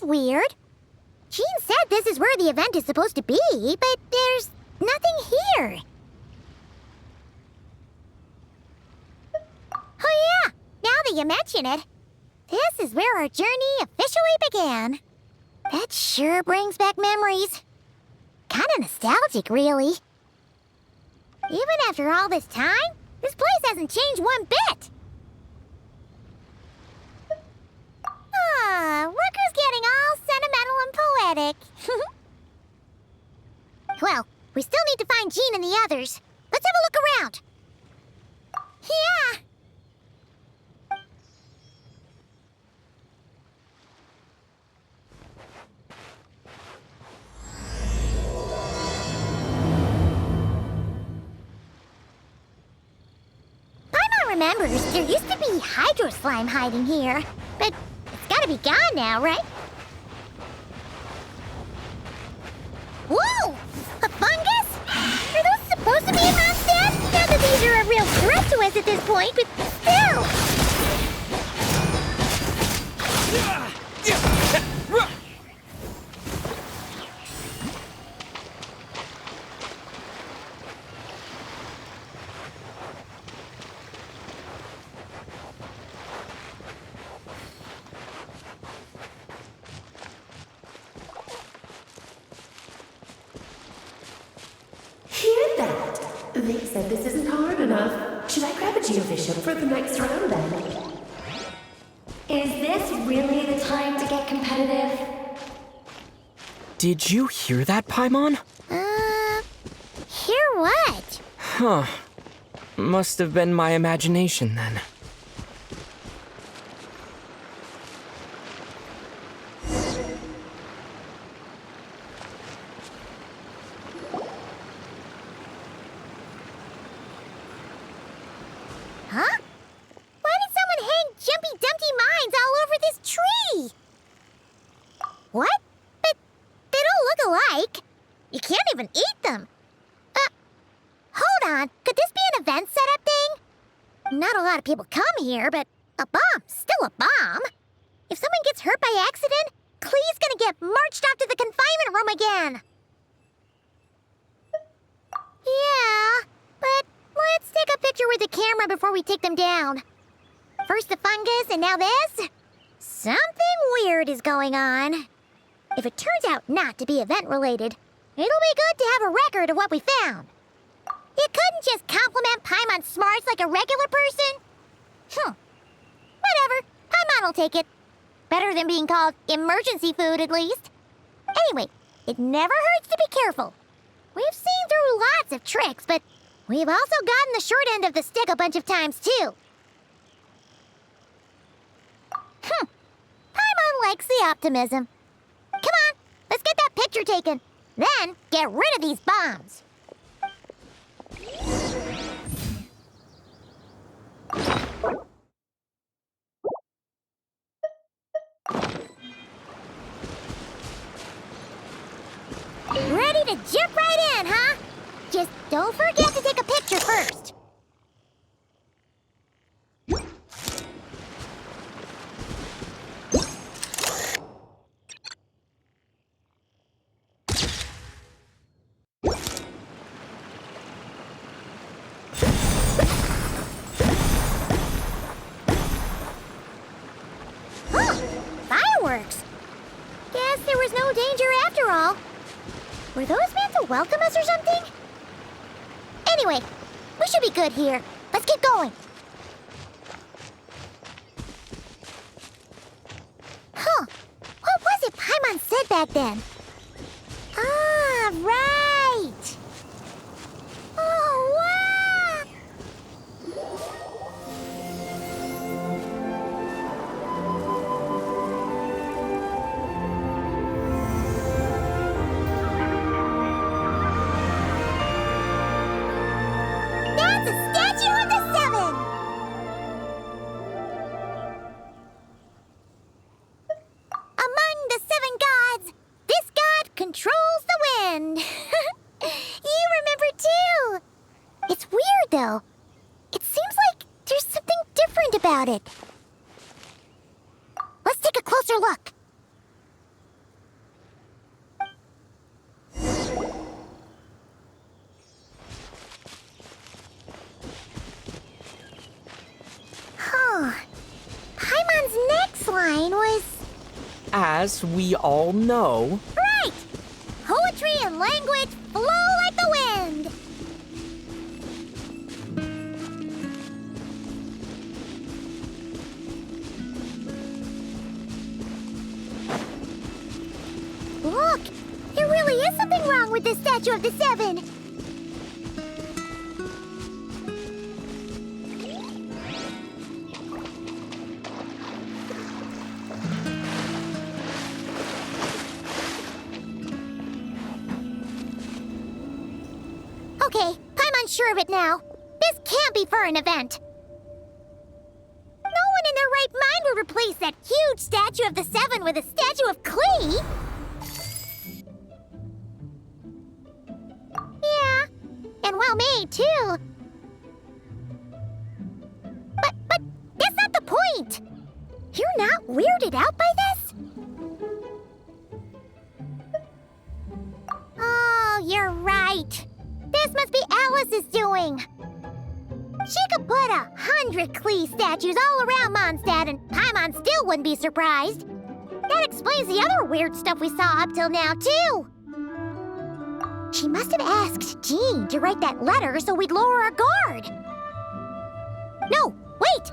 is weird. Jean said this is where the event is supposed to be, but there's nothing here. Oh yeah, now that you mention it, this is where our journey officially began. That sure brings back memories. Kinda nostalgic, really. Even after all this time, this place hasn't changed one bit. Look who's getting all sentimental and poetic. Well, we still need to find Jean and the others. Let's have a look around. Yeah! Paimon remembers there used to be hydro slime hiding here, but it's gotta be gone now, right? Whoa! A fungus? Are those supposed to be in Mondstadt? Not that these are a real threat to us at this point, but still! They said this isn't hard enough. Should I grab a geovision for the next round then? Is this really the time to get competitive? Did you hear that, Paimon? Hear what? Huh. Must have been my imagination then. Huh? Why did someone hang Jumpy Dumpty mines all over this tree? What? But they don't look alike. You can't even eat them. Hold on. Could this be an event setup thing? Not a lot of people come here, but a bomb's still a bomb. If someone gets hurt by accident, Klee's gonna get marched off to the confinement room again. Yeah, but let's take a picture with the camera before we take them down. First the fungus, and now this? Something weird is going on. If it turns out not to be event-related, it'll be good to have a record of what we found. You couldn't just compliment Paimon's smarts like a regular person? Whatever. Paimon will take it. Better than being called emergency food, at least. Anyway, it never hurts to be careful. We've seen through lots of tricks, but we've also gotten the short end of the stick a bunch of times, too. Paimon likes the optimism. Come on, let's get that picture taken. Then, get rid of these bombs. Ready to jump right in, huh? Just don't forget to take a picture first. Fireworks! Guess there was no danger after all. Were those meant to welcome us or something? Anyway, we should be good here. Let's get going. Huh. What was it Paimon said back then? Ah, right. Oh, wow. That's a statue of the seven! Among the seven gods, this god controls the wind. You remember too. It's weird though. It seems like there's something different about it. Let's take a closer look. as we all know... Right! Poetry and language flow like the wind! Look! There really is something wrong with this statue of the Seven! Okay, I'm unsure of it now. This can't be for an event. No one in their right mind would replace that huge statue of the Seven with a statue of Klee! Yeah, and well made, too. But that's not the point! You're not weirded out by this? Oh, you're right. This must be Alice's doing. She could put 100 Klee statues all around Mondstadt and Paimon still wouldn't be surprised. That explains the other weird stuff we saw up till now, too. She must have asked Jean to write that letter so we'd lower our guard. No, wait!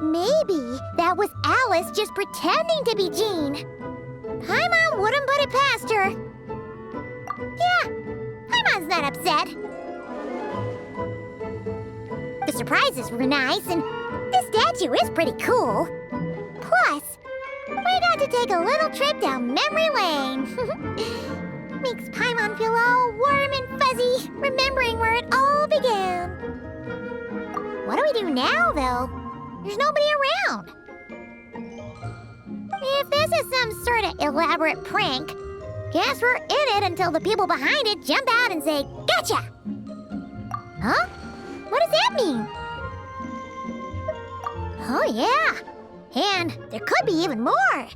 Maybe that was Alice just pretending to be Jean. Paimon wouldn't put it past her. Yeah. Paimon's not upset. The surprises were nice, and this statue is pretty cool. Plus, we got to take a little trip down memory lane. Makes Paimon feel all warm and fuzzy, remembering where it all began. What do we do now, though? There's nobody around. If this is some sort of elaborate prank, guess we're in it until the people behind it jump out and say, "Gotcha!" Huh? What does that mean? Oh, yeah. And there could be even more.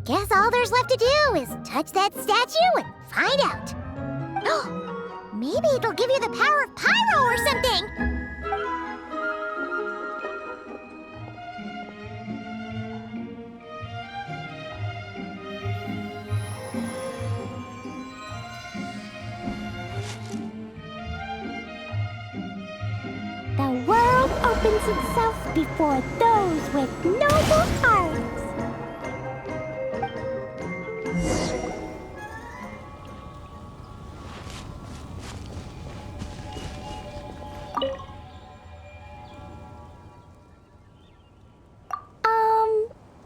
Guess all there's left to do is touch that statue and find out. Maybe it'll give you the power of pyro or something. The world opens itself before those with noble hearts.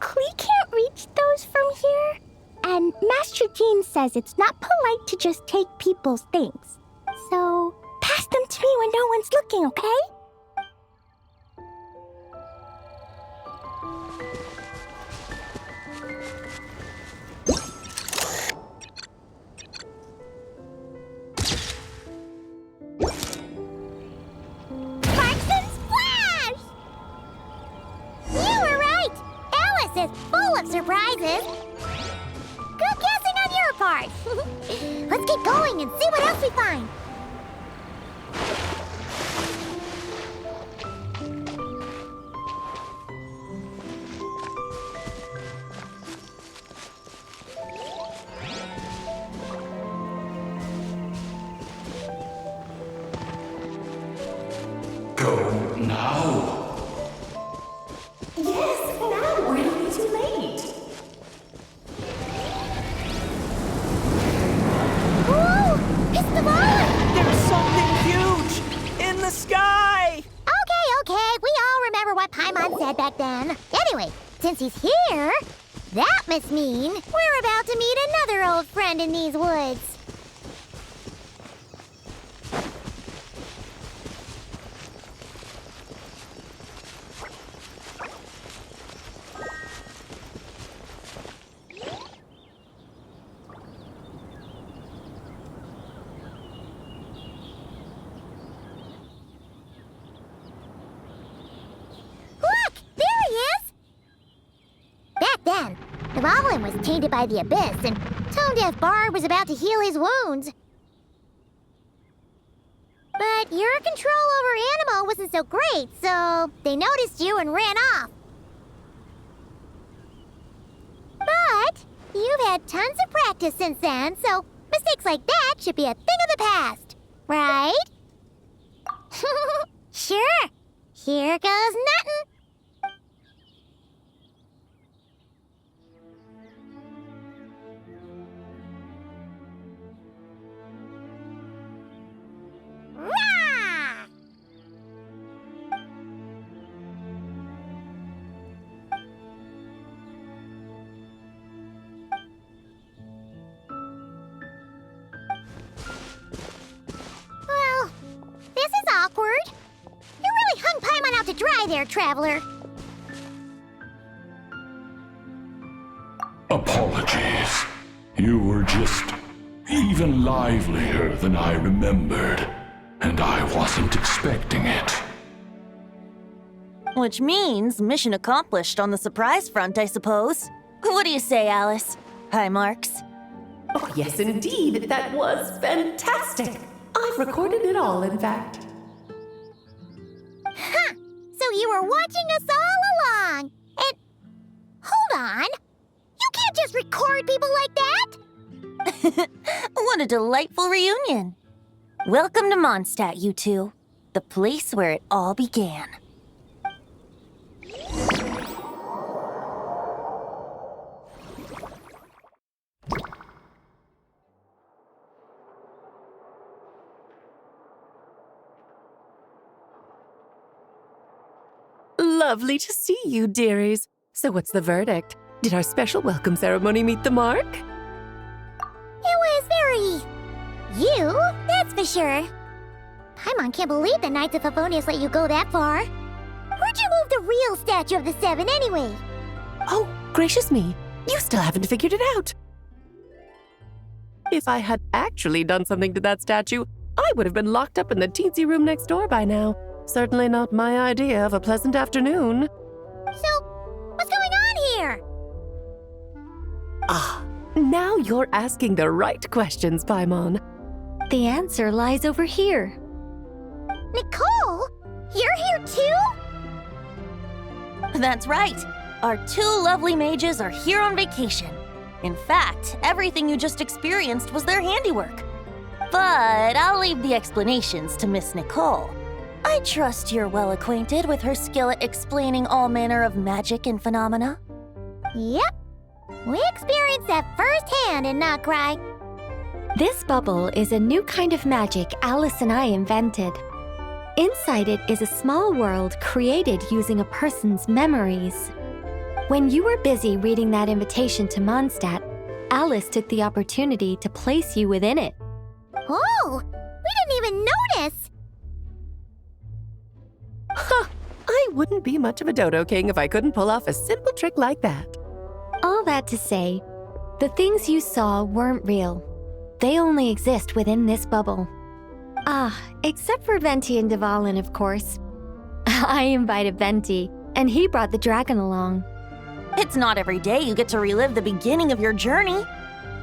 Klee can't reach those from here. And Master Jean says it's not polite to just take people's things. So, pass them to me when no one's looking, okay? Is full of surprises. Good guessing on your part. Let's keep going and see what else we find. Go now. Yes, now we're it'll be too late. Whoa! It's the ball! There's something huge in the sky! Okay, we all remember what Paimon said back then. Anyway, since he's here, that must mean we're about to meet another old friend in these woods. The Goblin was tainted by the Abyss, and Tone-Deaf Bard was about to heal his wounds. But your control over Animo wasn't so great, so they noticed you and ran off. had tons of practice since then, so mistakes like that should be a thing of the past, right? Sure. Here goes nothing. Rah! Well, this is awkward. You really hung Paimon out to dry there, traveler. Apologies. You were just even livelier than I remembered, and I wasn't expecting it. Which means mission accomplished on the surprise front, I suppose. What do you say, Alice? High marks. Oh, yes, indeed. That was fantastic. I've recorded it all, in fact. Huh! So you were watching us all along, and... Hold on! You can't just record people like that! What a delightful reunion. Welcome to Mondstadt, you two. The place where it all began. Lovely to see you, dearies. So what's the verdict? Did our special welcome ceremony meet the mark? It was very... you, that's for sure. Paimon can't believe the Knights of Favonius let you go that far. Where'd you move the real statue of the Seven, anyway? Oh, gracious me. You still haven't figured it out. If I had actually done something to that statue, I would have been locked up in the teensy room next door by now. Certainly not my idea of a pleasant afternoon. So, what's going on here? Ah, now you're asking the right questions, Paimon. The answer lies over here. Nicole? You're here too? That's right. Our two lovely mages are here on vacation. In fact, everything you just experienced was their handiwork. But I'll leave the explanations to Miss Nicole. I trust you're well acquainted with her skill at explaining all manner of magic and phenomena. Yep. We experienced that firsthand in Notcry. This bubble is a new kind of magic Alice and I invented. Inside it is a small world created using a person's memories. When you were busy reading that invitation to Mondstadt, Alice took the opportunity to place you within it. Oh, we didn't even notice. Ha! I wouldn't be much of a Dodo King if I couldn't pull off a simple trick like that. All that to say, the things you saw weren't real. They only exist within this bubble. Ah, except for Venti and Dvalin, of course. I invited Venti, and he brought the dragon along. It's not every day you get to relive the beginning of your journey.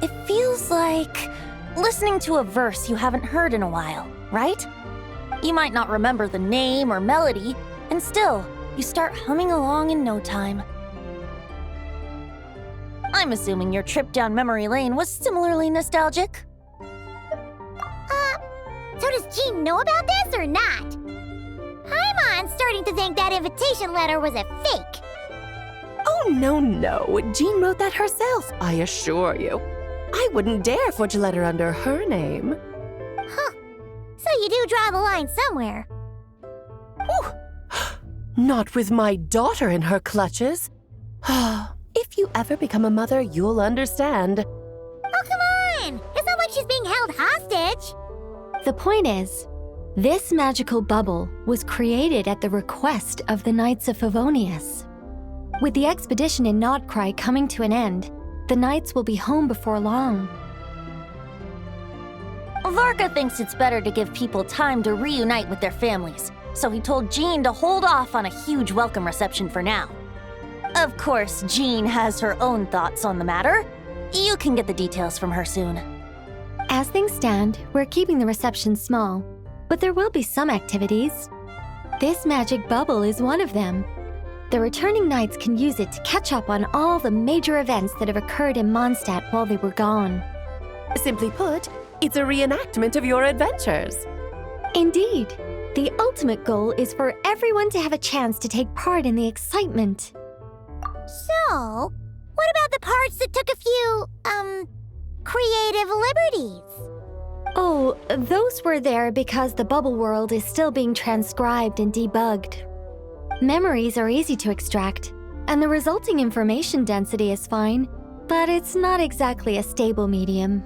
It feels like listening to a verse you haven't heard in a while, right? You might not remember the name or melody, and still, you start humming along in no time. I'm assuming your trip down memory lane was similarly nostalgic. So does Jean know about this or not? Paimon's starting to think that invitation letter was a fake. Oh, no. Jean wrote that herself, I assure you. I wouldn't dare forge a letter under her name. Huh. So you do draw the line somewhere. Whew. Not with my daughter in her clutches. If you ever become a mother, you'll understand. Oh, come on! It's not like she's being held hostage. The point is, this magical bubble was created at the request of the Knights of Favonius. With the expedition in Notcry coming to an end, the Knights will be home before long. Varka thinks it's better to give people time to reunite with their families, so he told Jean to hold off on a huge welcome reception for now. Of course, Jean has her own thoughts on the matter. You can get the details from her soon. As things stand, we're keeping the reception small, but there will be some activities. This magic bubble is one of them. The returning knights can use it to catch up on all the major events that have occurred in Mondstadt while they were gone. Simply put, it's a reenactment of your adventures. Indeed. The ultimate goal is for everyone to have a chance to take part in the excitement. So, what about the parts that took a few, creative liberties? Oh, those were there because the bubble world is still being transcribed and debugged. Memories are easy to extract, and the resulting information density is fine, but it's not exactly a stable medium.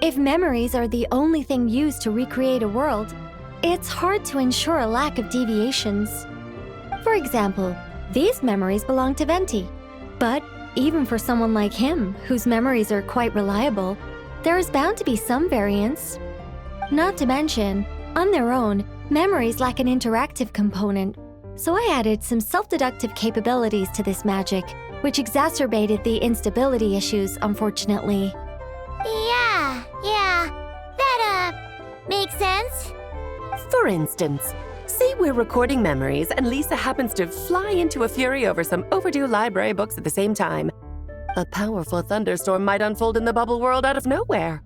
If memories are the only thing used to recreate a world, it's hard to ensure a lack of deviations. For example, these memories belong to Venti, but even for someone like him, whose memories are quite reliable, there is bound to be some variance. Not to mention, on their own, memories lack an interactive component, so I added some self-deductive capabilities to this magic, which exacerbated the instability issues, unfortunately. Yeah, that, makes sense. For instance, say we're recording memories and Lisa happens to fly into a fury over some overdue library books at the same time. A powerful thunderstorm might unfold in the bubble world out of nowhere.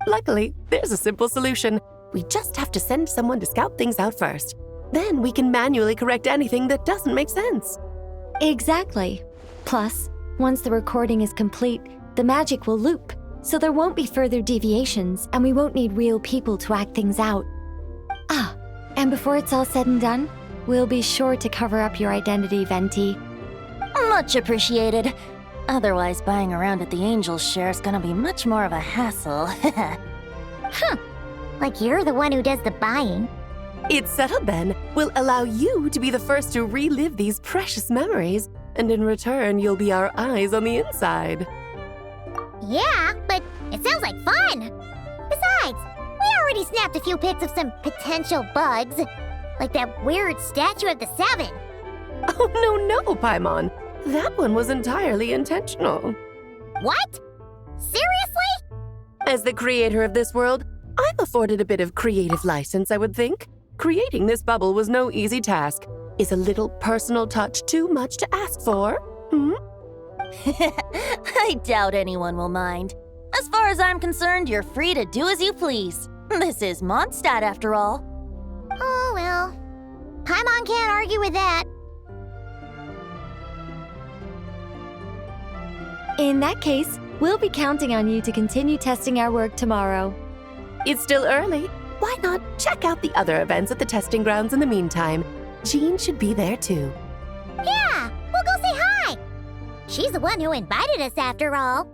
Luckily, there's a simple solution. We just have to send someone to scout things out first. Then we can manually correct anything that doesn't make sense. Exactly. Plus, once the recording is complete, the magic will loop, so there won't be further deviations, and we won't need real people to act things out. Ah, and before it's all said and done, we'll be sure to cover up your identity, Venti. Much appreciated. Otherwise, buying around at the Angel's share is gonna be much more of a hassle. Like you're the one who does the buying. It's settled then. We'll allow you to be the first to relive these precious memories, and in return, you'll be our eyes on the inside. Yeah, but it sounds like fun. Besides, we already snapped a few pics of some potential bugs, like that weird statue of the Seven. Oh, no, Paimon. That one was entirely intentional. What? Seriously? As the creator of this world, I'm afforded a bit of creative license, I would think. Creating this bubble was no easy task. Is a little personal touch too much to ask for? I doubt anyone will mind. As far as I'm concerned, you're free to do as you please. This is Mondstadt, after all. Oh, well. Paimon can't argue with that. In that case, we'll be counting on you to continue testing our work tomorrow. It's still early. Why not check out the other events at the testing grounds in the meantime? Jean should be there too. Yeah, we'll go say hi. She's the one who invited us after all.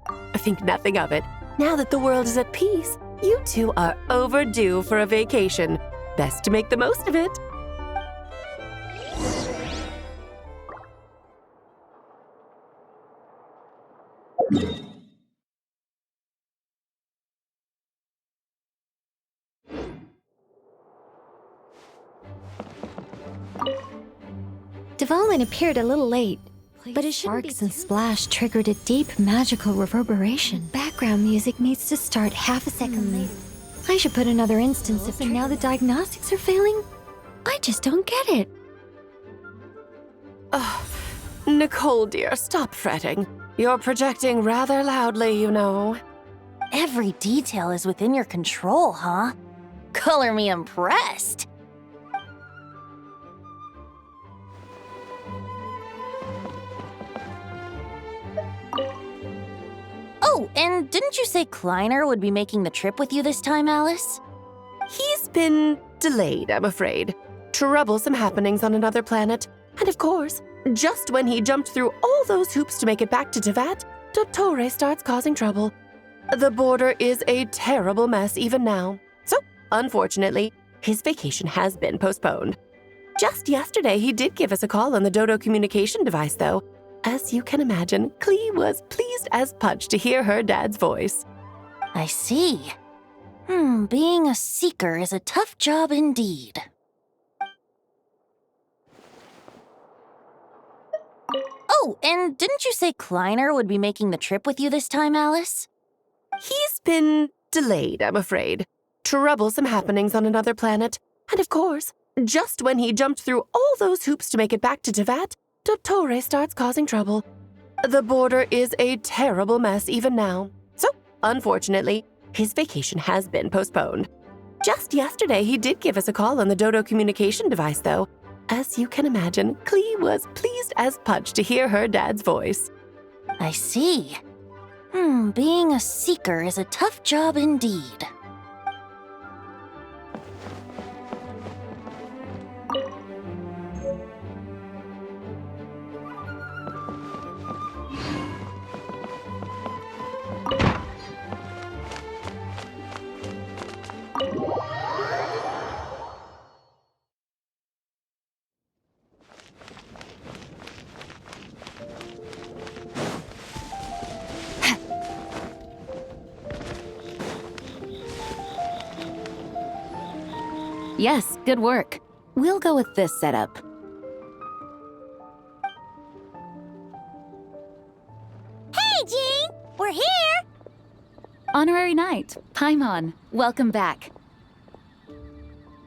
I think nothing of it. Now that the world is at peace, you two are overdue for a vacation. Best to make the most of it. Development appeared a little late, but his sparks and splash triggered a deep magical reverberation. Background music needs to start half a second late. I should put another instance of it. Now the diagnostics are failing? I just don't get it. Nicole, dear, stop fretting. You're projecting rather loudly, you know. Every detail is within your control, huh? Color me impressed. Oh, and didn't you say Kleiner would be making the trip with you this time, Alice? He's been delayed, I'm afraid. Troublesome happenings on another planet. And of course, just when he jumped through all those hoops to make it back to Teyvat, Dottore starts causing trouble. The border is a terrible mess even now. So, unfortunately, his vacation has been postponed. Just yesterday, he did give us a call on the Dodo communication device, though. As you can imagine, Klee was pleased as punch to hear her dad's voice. I see. Being a seeker is a tough job indeed. Oh, and didn't you say Kleiner would be making the trip with you this time, Alice? He's been delayed, I'm afraid. Troublesome happenings on another planet. And of course, Just when he jumped through all those hoops to make it back to Teyvat, Dottore starts causing trouble. The border is a terrible mess even now. So, unfortunately, his vacation has been postponed. Just yesterday, he did give us a call on the Dodo communication device, though. As you can imagine, Klee was pleased as punch to hear her dad's voice. I see. Being a seeker is a tough job indeed. Yes, good work. We'll go with this setup. Hey, Jean! We're here! Honorary Knight, Paimon, welcome back.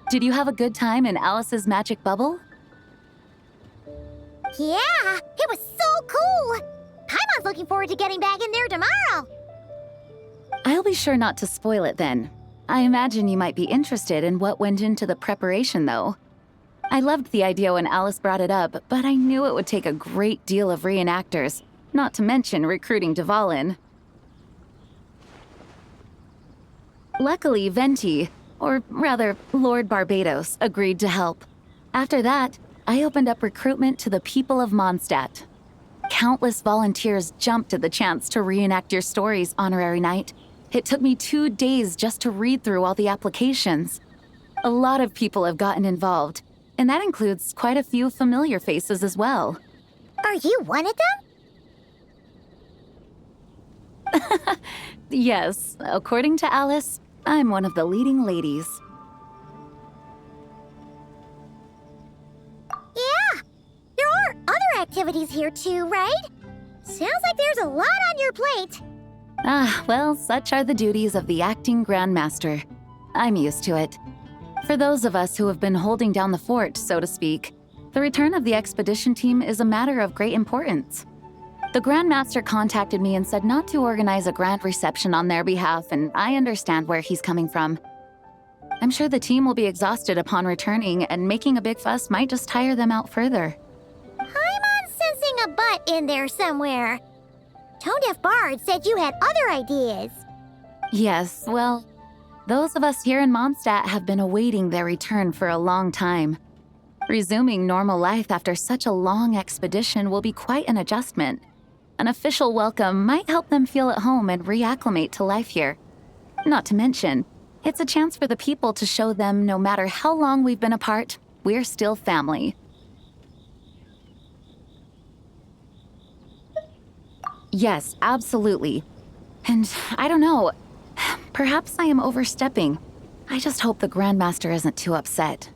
Did you have a good time in Alice's magic bubble? Yeah, it was so cool! Paimon's looking forward to getting back in there tomorrow! I'll be sure not to spoil it then. I imagine you might be interested in what went into the preparation, though. I loved the idea when Alice brought it up, but I knew it would take a great deal of reenactors, not to mention recruiting Dvalin. Luckily, Venti, or rather, Lord Barbados, agreed to help. After that, I opened up recruitment to the people of Mondstadt. Countless volunteers jumped at the chance to reenact your stories, Honorary Knight. It took me 2 days just to read through all the applications. A lot of people have gotten involved, and that includes quite a few familiar faces as well. Are you one of them? Yes, according to Alice, I'm one of the leading ladies. Yeah, there are other activities here too, right? Sounds like there's a lot on your plate. Ah, well, such are the duties of the acting Grand Master. I'm used to it. For those of us who have been holding down the fort, so to speak, the return of the expedition team is a matter of great importance. The Grand Master contacted me and said not to organize a grand reception on their behalf, and I understand where he's coming from. I'm sure the team will be exhausted upon returning, and making a big fuss might just tire them out further. I'm sensing a butt in there somewhere. Tone-deaf Bard said you had other ideas. Yes, well, those of us here in Mondstadt have been awaiting their return for a long time. Resuming normal life after such a long expedition will be quite an adjustment. An official welcome might help them feel at home and reacclimate to life here. Not to mention, it's a chance for the people to show them no matter how long we've been apart, we're still family. Yes, absolutely. And I don't know, perhaps I am overstepping. I just hope the Grand Master isn't too upset.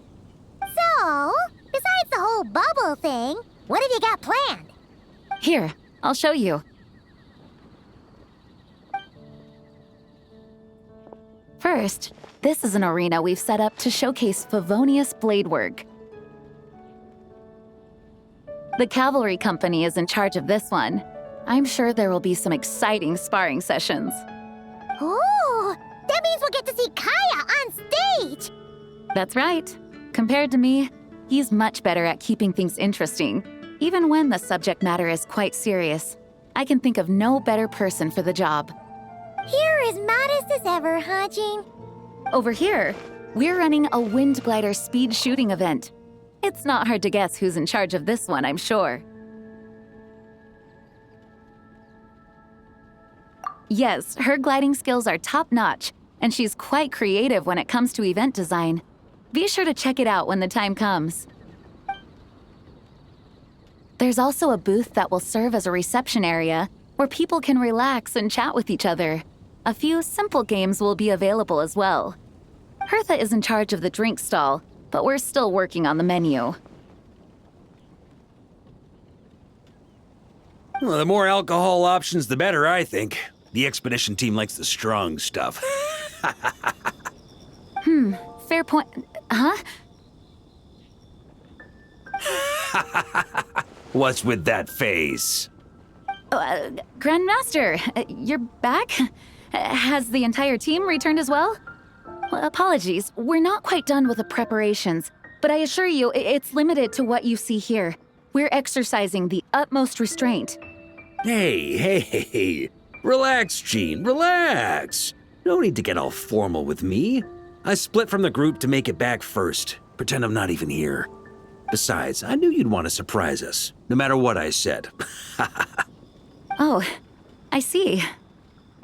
So, besides the whole bubble thing, what have you got planned? Here, I'll show you. First, this is an arena we've set up to showcase Favonius blade work. The Cavalry Company is in charge of this one. I'm sure there will be some exciting sparring sessions. Ooh, that means we'll get to see Kaya on stage! That's right. Compared to me, he's much better at keeping things interesting, even when the subject matter is quite serious. I can think of no better person for the job. You're as modest as ever, huh, Jean? Over here, we're running a Wind Glider speed shooting event. It's not hard to guess who's in charge of this one, I'm sure. Yes, her gliding skills are top-notch, and she's quite creative when it comes to event design. Be sure to check it out when the time comes. There's also a booth that will serve as a reception area where people can relax and chat with each other. A few simple games will be available as well. Hertha is in charge of the drink stall, but we're still working on the menu. Well, the more alcohol options, the better, I think. The expedition team likes the strong stuff. Fair point. Huh? What's with that face? Grand Master, you're back? Has the entire team returned as well? Apologies, we're not quite done with the preparations, but I assure you, it's limited to what you see here. We're exercising the utmost restraint. Hey. Relax, Gene, relax. No need to get all formal with me. I split from the group to make it back first. Pretend I'm not even here. Besides, I knew you'd want to surprise us, no matter what I said. Oh, I see.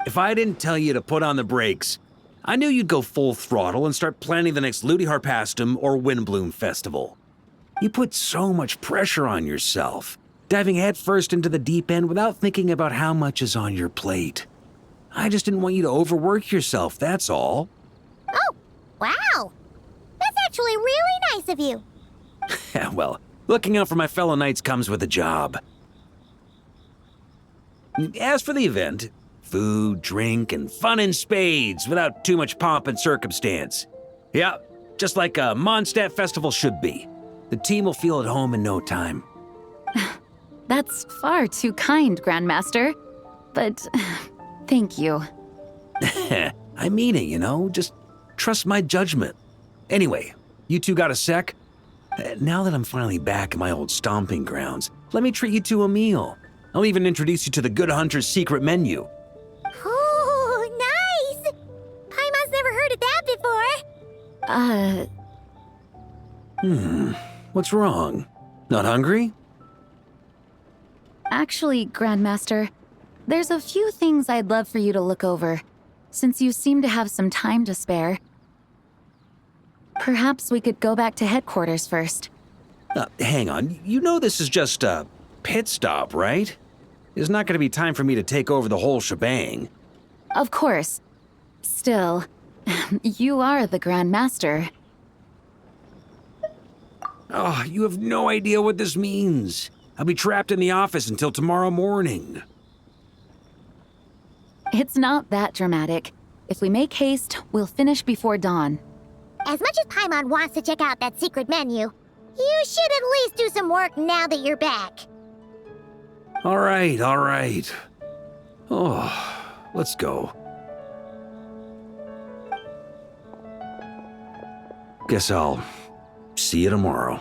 If I didn't tell you to put on the brakes, I knew you'd go full throttle and start planning the next Ludi Harpastum or Windbloom Festival. You put so much pressure on yourself, diving headfirst into the deep end without thinking about how much is on your plate. I just didn't want you to overwork yourself, that's all. Oh, wow. That's actually really nice of you. Well, looking out for my fellow knights comes with a job. As for the event, food, drink, and fun in spades without too much pomp and circumstance. Yeah, just like a Mondstadt festival should be. The team will feel at home in no time. That's far too kind, Grand Master. But thank you. I mean it, you know? Just trust my judgment. Anyway, you two got a sec? Now that I'm finally back in my old stomping grounds, let me treat you to a meal. I'll even introduce you to the Good Hunter's secret menu. Oh, nice! Paimon's never heard of that before. What's wrong? Not hungry? Actually, Grand Master, there's a few things I'd love for you to look over, since you seem to have some time to spare. Perhaps we could go back to headquarters first. Hang on, you know this is just a pit stop, right? There's not going to be time for me to take over the whole shebang. Of course. Still, you are the Grand Master. Oh, you have no idea what this means. I'll be trapped in the office until tomorrow morning. It's not that dramatic. If we make haste, we'll finish before dawn. As much as Paimon wants to check out that secret menu, you should at least do some work now that you're back. All right. Oh, let's go. Guess I'll see you tomorrow.